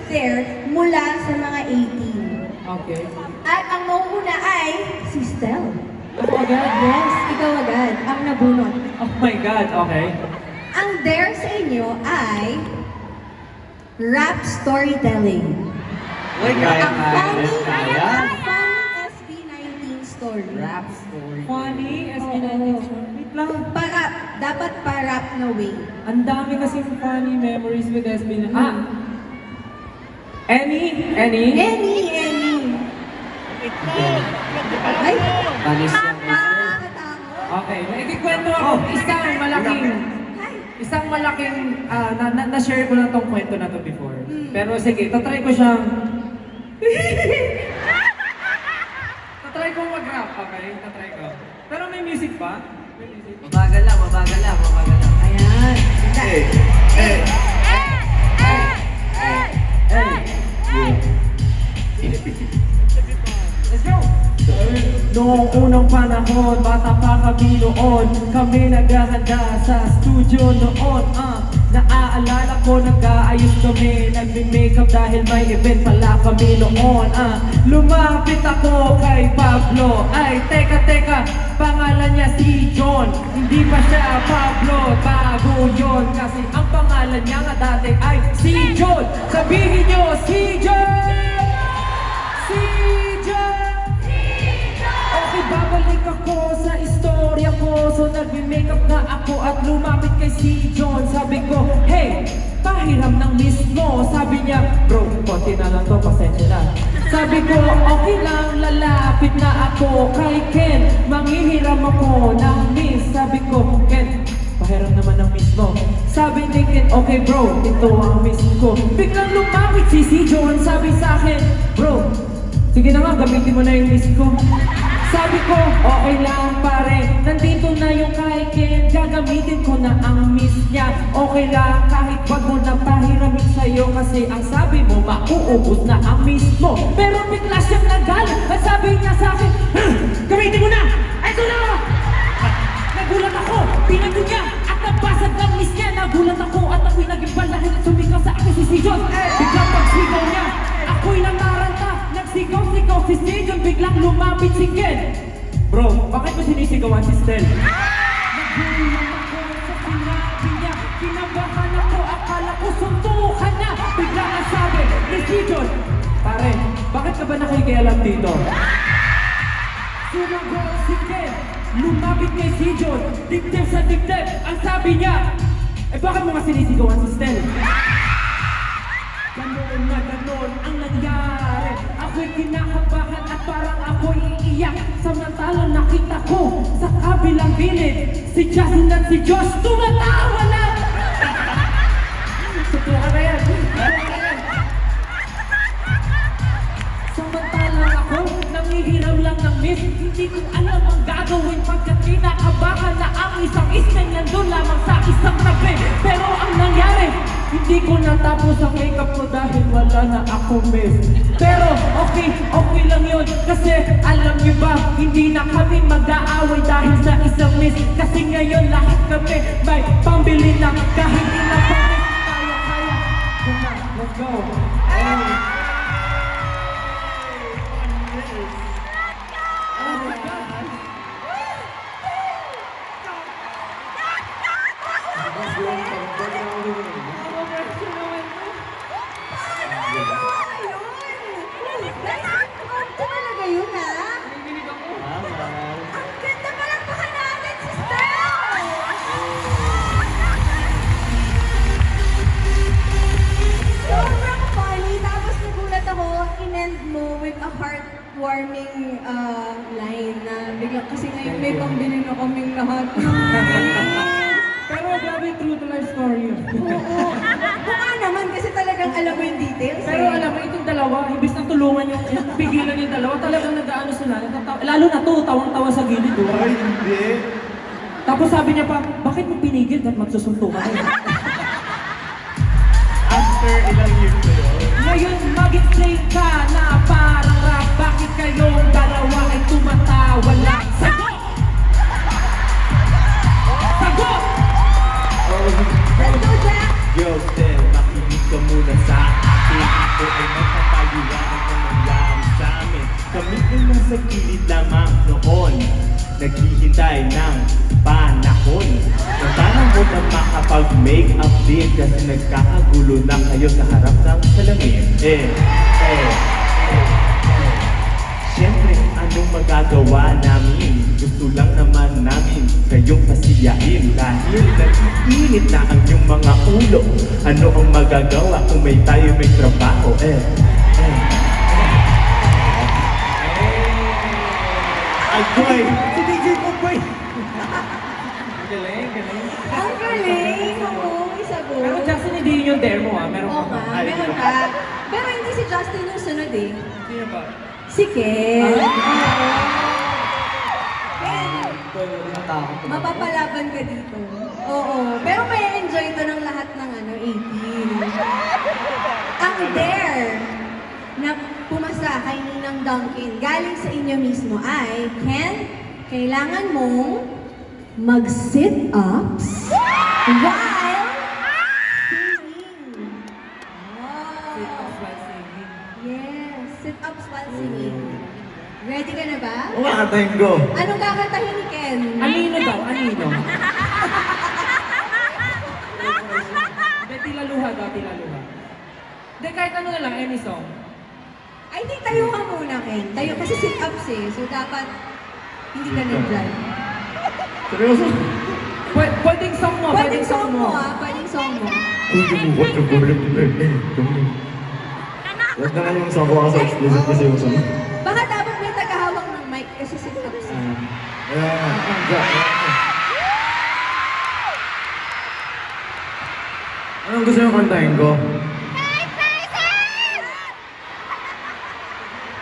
there mula sa mga 18. Okay. At ang mauuna ay si Stel. Ako agad? Yes, ikaw agad, ang nabunot. Oh my God, okay. Ang dare sa inyo ay rap storytelling. Uy, Ang funny kaya. SB19 story. Rap story. Funny, as in, wait lang. Dapat pa-rap na way. Ang dami kasing funny memories with SB na. Any? Any. Ay, Panis yan. nakakatakot. Okay, ikikwento ako. Isang malaking, na-share ko lang tong kwento na to before. Pero sige, tatry ko siyang... tatry ko mag-rap, okay? Tatry ko. Pero may music ba? May music. Mabagal lang. Ayan. Hey! Let's go! Noong unang panahon, bata pa kami noon. Kami naghahanda sa studio noon. Naaalala ko, nag-aayos kami, nagme-makeup dahil may event pala kami noon. Lumapit ako kay Pablo. Ay, teka, pangalan niya si John. Hindi pa siya Pablo, bago yun. Kasi ang pangalan niya nga dati ay si John. Sabihin niyo, si John! Si John! Okay, babalik ako sa istorya ko. So nagme-makeup na ako at lumapit kay si John. Sabi ko, hey, pahiram ng miss mo. Sabi niya, bro, konti na lang to, pasensya na. Sabi ko, okay lang, lalapit na ako kay Ken. Manghihiram ako ng miss. Sabi ko, Ken, pahiram naman ng miss mo. Sabi ni Ken, okay bro, ito ang miss ko. Biglang lumapit si John. Sabi sa akin, bro, sige na nga, gamitin mo na yung miss ko. Sabi ko, okay lang pare, nandito na yung kay Ken, gagamitin ko na ang miss niya. Okay lang, kahit wag mo na pahiramin sa'yo, kasi ang sabi mo, mauubos na ang miss mo. Pero bigla siyang nagalit, at sabi niya sa akin, gamitin mo na! Ay, ito na! Nagulat ako, pinago niya, at nabasag ang miss niya. Nagulat ako, at ako'y nag-imbal dahil sumigaw sa akin si John. Biglang pagsigaw niya, ako'y nangaranta. Nagsigaw-sigaw si John, biglang lumapit si Ken. Bro, bakit mo sinisigawan si Stel? Nagulat ako sa sinabi niya, kinabahan ako, akala ko suntukan na. Biglang ang sabi ni John, pare, bakit ka ba nakikialam dito? Sumagot si Ken, lumapit kay si John, dibdib sa dibdib. Ang sabi niya, bakit mo nga sinisigawan si Stel? Ganon na ganon ang nangyari. Ako'y kinakabahan at parang ako'y iiyak. Samantalang nakita ko sa kabilang gilid si Justin at si Josh tumatawa na. Tutukan na yan. Samantalang ako nangihiram lang ng miss. Hindi ko alam ang gagawin pagkat kinakabahan na ang isang isang nandun lamang sa isang tabi. Pero ang nangyari, hindi ko natapos ang makeup ko dahil wala na akong miss. Pero okay lang yun. Kasi alam niyo ba, hindi na kami mag-aaway dahil sa isang miss. Kasi ngayon lahat kami may pambili na. Kahit ilang pamiss tayo kaya. Come on, let's go. Talaga yun, ha? Ang ganda palang natin si Stel! Sobrang funny. Tapos nagulat ako, in-end mo with a heartwarming line na bigla kasi ngayon may pambili na kaming lahat. Pero grabe, true to life story yun. Oo. Baka naman kasi talagang alam mo yung details. Pero alam mo, itong dalawa, ibig na tulungan yung pigilan yung dalawa, talagang nag-ano sila, lalo na to, tawang-tawa sa gilid. Ay, hindi. Tapos sabi niya pa, bakit mo pinigil at magsusuntukan kayo? After ilang years na yun? Ngayon, mag-explain ka na parang rap, bakit kayong dalawa ay tumatawa lang? Sagot! Sagot! Let's go, Jack! Yo, Stel, makinig ka muna sa natin. Ito ay magpapaliwanag ang nangyari sa amin. Kami ay nasa gilid lamang noon, naghihintay ng panahon. Ang panahon na makapag-make up din kasi nagkakagulo na kayo sa harap ng salamin. Siyempre, anong magagawa namin? Gusto lang naman namin kayong pasiyahin. Dahil nag-iinit na ang iyong mga ulo. Ano ang magagawa kung may tayo may trabaho? Agoy! Si DJ Pogboy! Galing, galing. Ang galing! Oo, isagot. Pero Justin, hindi yun yung dare mo meron Oo ka nga, ba? meron pa. Pero hindi si Justin yung sunod eh. Sino ba? Si Ken. Ah. Oo. Ken, Natakot ko. mapapalaban ka dito. Oo. Pero may enjoy to ng lahat ng 18. Ang dare na pumasa kay Ninang Duncan galing sa inyo mismo ay, Ken, kailangan mong mag-sit-ups while singing. Sit-ups while singing. Yes, sit-ups while singing. Ready ka na ba? Umakatayin ko. Anong kakantahin ni Ken? Anino daw? Anino? Hindi, tilaluha daw, tilaluha. Hindi, kahit ano na lang, any song. I think tayo ka muna, Ken. Tayo kasi sit-ups eh. So dapat hindi ka nandyan. Seryoso? Pwedeng song mo, Pwedeng song mo ah. Pwedeng song mo. Kung lumubat ka po rin. Huwag na yung song ko kasi explicit kasi yung song. Baka dapat may tagahawak ng mic kasi sit-ups. Anong gusto yung kantahin ko?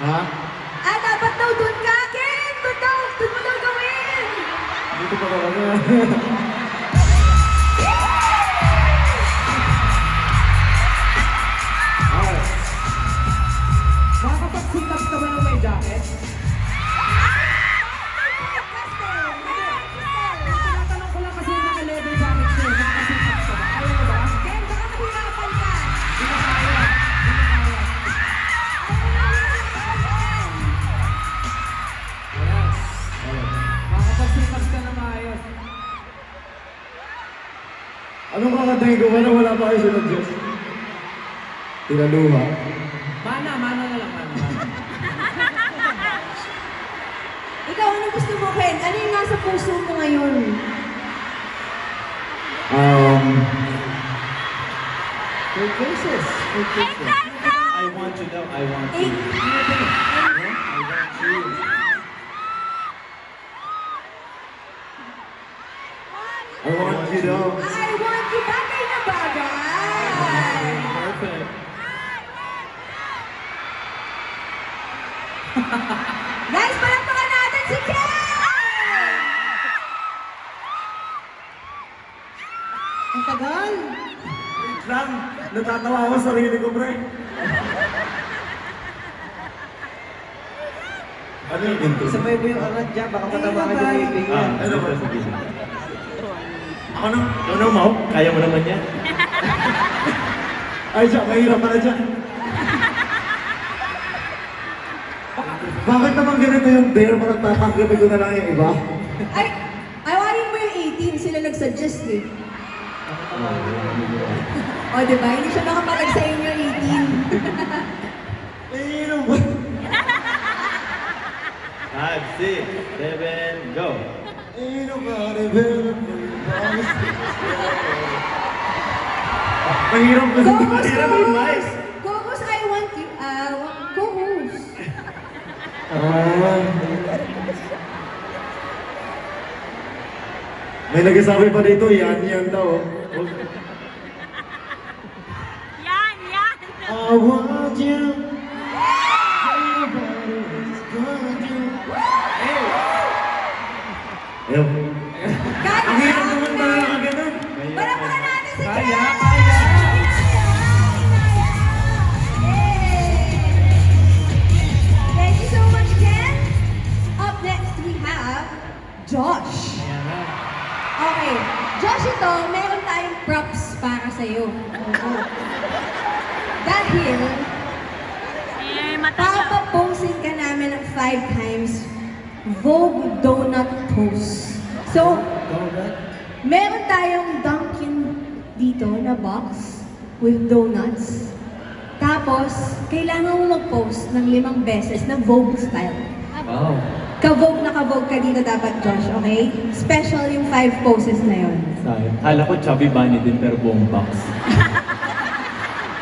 Ha? Ah, dapat daw dun ka, Ken! Dun mo daw gawin! Dito pa kami. Makakapag-sit-ups ka ba ng may jacket? Tinatanong ko lang kasi naka-leather jacket siya. Nakaka-sit-ups ka ba? Kaya mo ba? Ken, baka mahirapan ka. Hindi na kaya. Ayan. Makakapag-sit-ups ka na maayos. Anong kakantahin ko? Wala pa kayo sunod, Diyos. Tinaluha. Mana na lang, mana. Ikaw, ano gusto mo, Ken? Ano yung nasa puso mo ngayon? Good cases. I want to know, I want to. Eh, I want you to. I want you bagay na bagay! Perfect. Guys, palakpakan natin si Ken! Ang tagal! Wait lang. Natatawa ako sa sarili ko, pre. Ano yung intro? Sabay mo yung arat dyan, baka matabakan yung ibig Ah, yan. ano ba? Sige. Ako na. Ikaw na, Mau. Kaya mo naman yan. Ay, siya, mahirap pala dyan. Bakit naman ganito yung dare? Bakit tatanggabi ko na lang yung iba? Ay, awarin mo yung 18, sila nag-suggest eh. O, diba? Hindi siya nakapalag sa inyo 18. Ayun ba? 5, 6, 7, go. Ayun ba? Rebel. Mahirap kasi. Gogos, Mahirap yung mais. Gogos, I want you. Gogos. May nagsasabi pa dito, yan daw. Yan! I want you. Ayaw. Kaya Ang hirap naman natin. talaga ganun. Palakpakan natin si Ken! Kaya, kaya. Yay! Thank you so much, Ken. Up next, we have Josh. Okay. Josh, ito, meron tayong props para sa'yo. Oo. Dahil, times Vogue Donut Toast. So, meron tayong Dunkin' dito na box with donuts. Tapos, kailangan mo mag-post ng 5 beses na Vogue style. Wow. Ka-Vogue na ka-Vogue ka dito dapat, Josh, okay? Special yung 5 poses na yon. Sayang. Hala ko chubby bunny din pero buong box.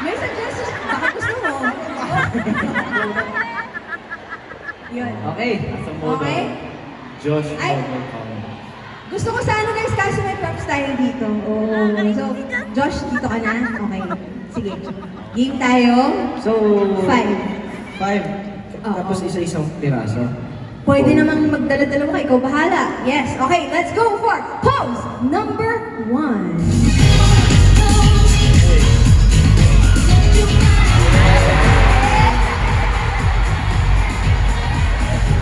May suggestions, baka gusto mo. Yun. Okay. Sa modo, Okay? Josh Ay. Modo. Gusto ko sa ano guys, kaso may props tayo dito. Oh, so, Josh, dito ka na? Okay. Sige. Game tayo. So, 5. 5. Oo. Tapos isa-isang piraso. Pwede namang magdala-dalawa ka, ikaw bahala. Yes, okay, let's go for pose number 1.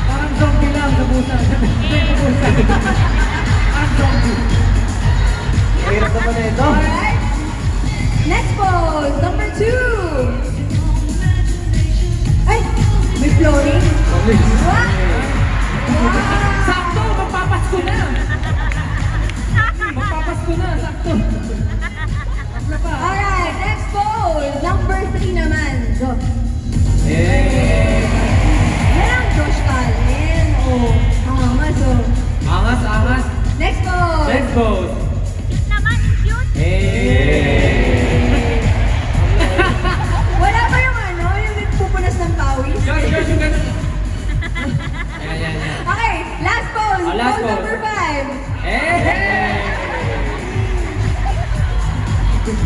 Parang zombie lang sa busa. Parang zombie. Mahirap naman na ito. Alright. Next pose, number 2. Ay, may flooring. What? Wow! Sakto! Magpapasko na! Magpapasko na! Sakto! Sakto pa! Alright, next pose, number 3 naman. Josh. Yan ang Josh Allen. Oh, angas oh. Angas, angas! Next pose. Let's go! Wala pa yung ano, yung nagpupunas ng pawis. Josh, Josh, yung ganun! Yan, yan, yan. Okay, last pose. Oh, last pose pose. number 5.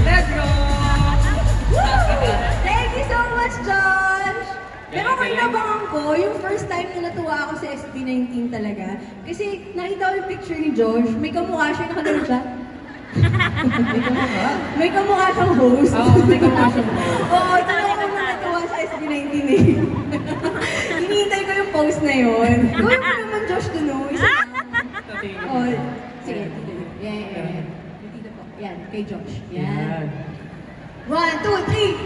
Let's go! Thank you so much, Josh! Pero Galing, galing. kinabangan ko, yung first time na natuwa ako sa SB19 talaga. Kasi nakita ko yung picture ni Josh, may kamukha siya, nakagano siya. May kamukha siyang host. Oo, may kamukha siyang host. Oo, talaga ako na natuwa sa SB19 eh. Hinihintay ko yung post na yun. Gawin mo naman, Josh, dun oh. Isa lang. Oh, sige. Yeah. Dito po. Yan, kay Josh. Yan. 1, 2, 3!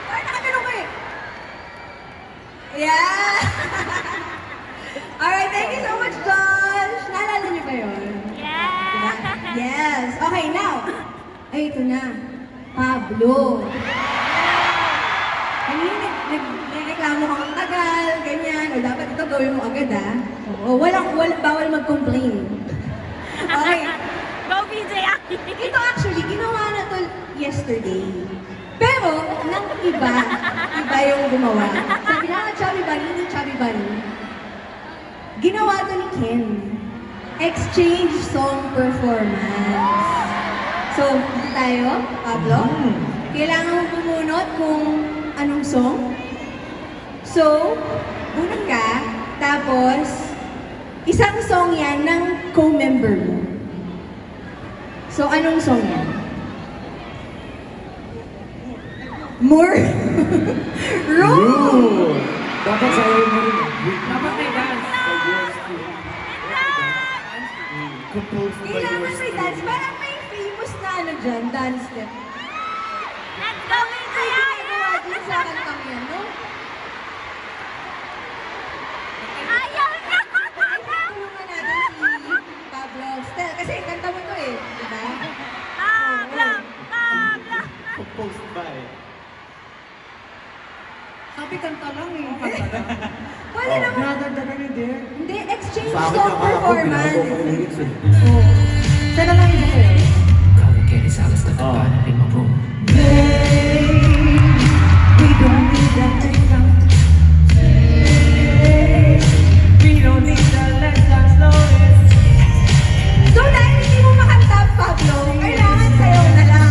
Ay, nakagano'n ko eh! Yeah! Alright, thank you so much, Josh! Naalala niyo ba yun? Yeah! Yes! Okay, now! Ay, ito na. Pablo! Kanina nagreklamo kang tagal, ganyan. O dapat ito gawin mo agad, ha? O, bawal mag-complain. Okay. Go, BJ Aki! Ito actually, ginawa na to yesterday. Pero, nang iba yung gumawa. Sabi na, Chubby Bunny, hindi Chubby Bunny. Ginawa to ni Ken. Exchange song performance. So, dito tayo, Pablo. Kailangan mo pumunot kung anong song. So, bunot ka, tapos, isang song yan ng co-member mo. So, anong song yan? More? Room! Dapat sa'yo mo rin. Dapat may dance. Composed by Kailangan yours may dance. Parang may famous na ano dyan, dance step. Let's go, BJ Ay, Aki! ginagawa din sa kantang yan, no? Ayaw niya! Tulungan natin si Pablo Stel. Kasi kanta mo to eh, di ba? Pablo! Pablo! Composed by. Sabi kanta lang eh. Pwede naman. Nadagdagan ni Der. Hindi, exchange Sa akin song yung kaya ko, binago ko yung performance. lyrics eh. Oo. Sana lang iba ko yun. Kau kaya salas na tapanan di mo. We don't need that thing. We don't need that let's slow it. So dahil hindi mo makanta, Pablo, kailangan sayo na lang.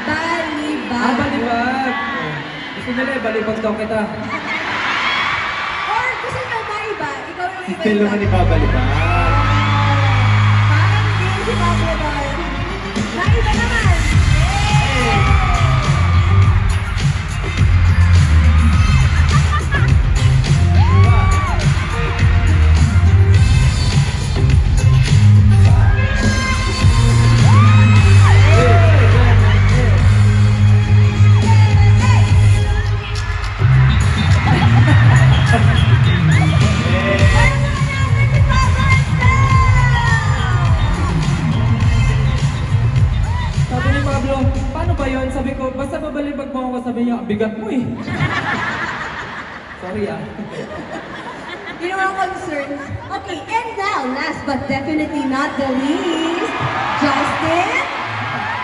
Balibag. Balibag. Gusto nila balibag daw kita. Or gusto nyo maiba? Ikaw yung Si iba. Phil naman ibabalibag. Parang hindi si Pablo doon. Maiba naman. Sabi ni Pablo, paano ba yun? Sabi ko, basta babalibag mo ako, sabi niya, bigat mo eh. Sorry ah. You know our concerns. Okay, and now, last but definitely not the least, Justin,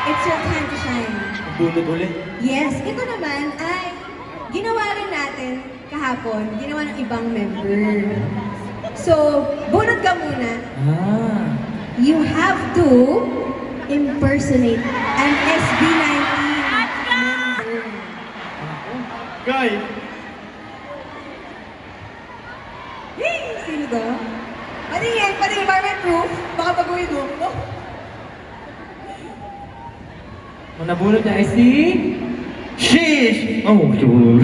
it's your time to shine. Bunod ulit. Yes, ito naman ay ginawa rin natin kahapon, ginawa ng ibang member. So, bunod ka muna. Ah. You have to impersonate an SB19 member. Guy! Hey, sino to? Patingin, environment proof. Baka baguhin mo. Oh. Ang nabunod niya ay si... Sheesh! Oh, sure.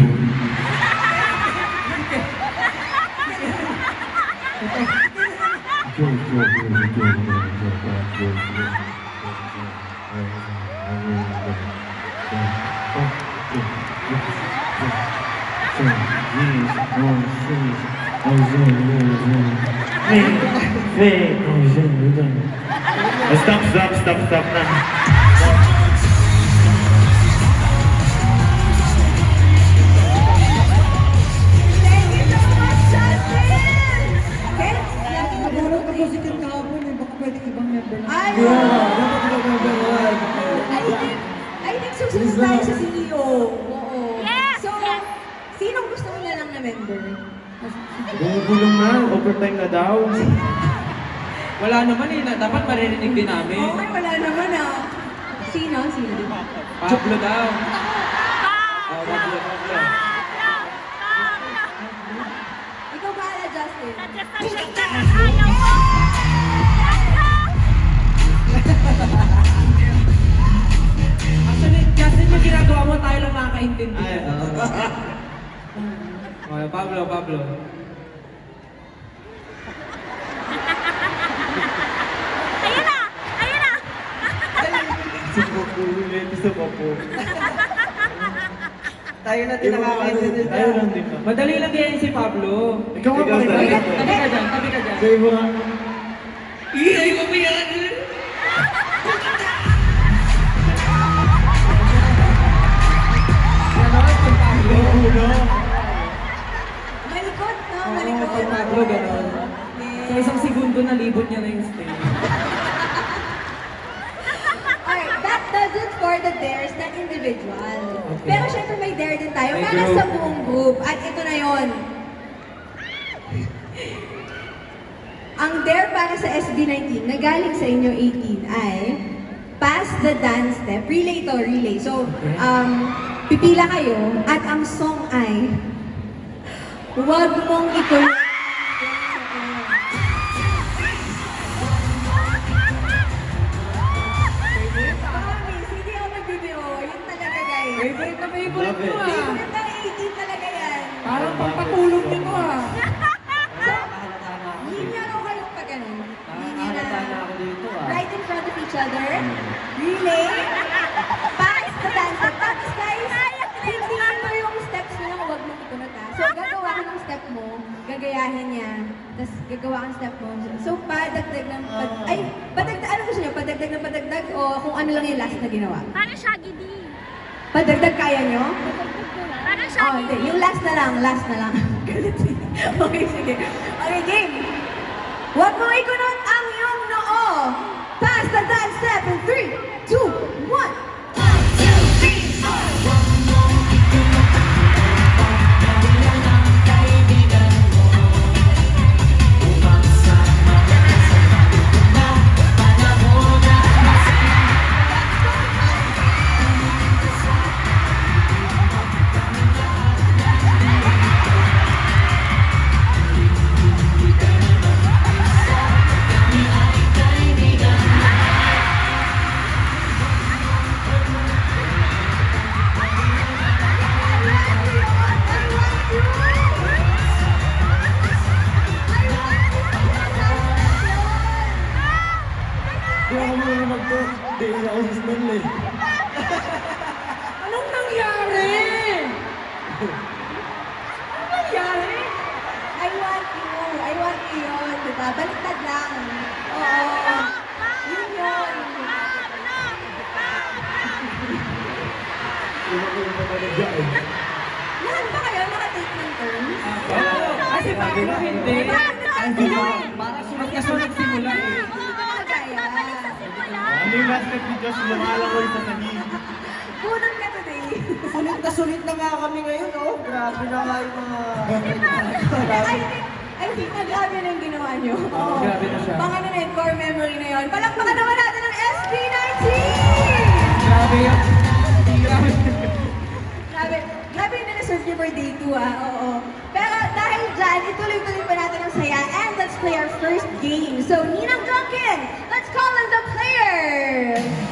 Stop na. Thank you so much, Justin! Okay, lagi na Meron ka po si Ken kahapon eh. Baka pwede ibang member na. Ay, Dapat ibang member na. I think susunod tayo sa CEO. Oo. Yes! So, sinong gusto mo na lang na member? Bumubulong na. Overtime na daw. Wala naman eh, dapat maririnig din namin. Okay, wala naman ah. Sino? Pablo daw. Pablo! Pablo! Ikaw bahala, Justin. Just a shake na ayaw mo! Actually, kasi yung ginagawa mo, tayo lang nakakaintindi. Ay, Okay, Pablo. Ayun na! Ayun na! Gusto ko po. Tayo na din nakakaintindi. Tayo lang din ba? Madali lang yan si Pablo. Ikaw nga Ikaw pakita. tayo. Tabi ka dyan. Sa'yo mo nga. Ayaw mo yan! Ganon, kung Pablo. Malikot, no? Oo, Malikot. kung Pablo, ganon. Sa isang segundo, nalibot niya na yung stage. Alright, that does it for the dares na individual. Okay. Pero syempre may dare din tayo May para group. sa buong group. At ito na yon. Ang dare para sa SB19 na galing sa inyo 18 ay pass the dance step. Relay to, relay. So, pipila kayo at ang song ay huwag mong ituloy. Promise, hindi ako nagbibiro. Yun talaga, guys. Favorite na favorite Love mo it. ah. Favorite na 18 talaga yan. Parang pampatulog din mo ah. Linya ko kayong pag ano. Linya Nakakalata na na ako dito ah. right in front of each other. Relay. Pass the dance step. Tapos guys, hindi mo yung steps mo yung huwag mong itunod ha. So gagawa ka ng step mo, gagayahin niya. Tapos gagawa ka ng step mo. So padagdag ng padagdag, ano gusto niyo? Padagdag ng padagdag o kung ano lang yung last na ginawa? Parang Shaggy D. Padagdag kaya niyo? Parang Oh, Shaggy D. hindi. Yung last na lang. Galit eh. Okay, sige. Okay, game. Huwag mong ikunot ang iyong noo. Pass the dance step in 3, 2, 1. Lahat ba kayo nakatake ng turns? Kasi paano hindi? Ay, Para sunod-kasunod simula eh. Babalik sa simula. Ano yung last na videos lumalangoy sa sahig? Bunot ka today. Sulit na nga kami ngayon, oh. Grabe na nga yung mga... I think na grabe na yung ginawa nyo. Oo. Grabe na siya. Mga ano na yun, core memory na yun. Palakpakan naman natin ang SB19! Grabe yan. Grabe. Grabe yung na-serve nyo for day 2 ah, oo. Pero dahil dyan, ituloy-tuloy pa natin ang saya and let's play our first game. So, Ninang Duncan, let's call in the players!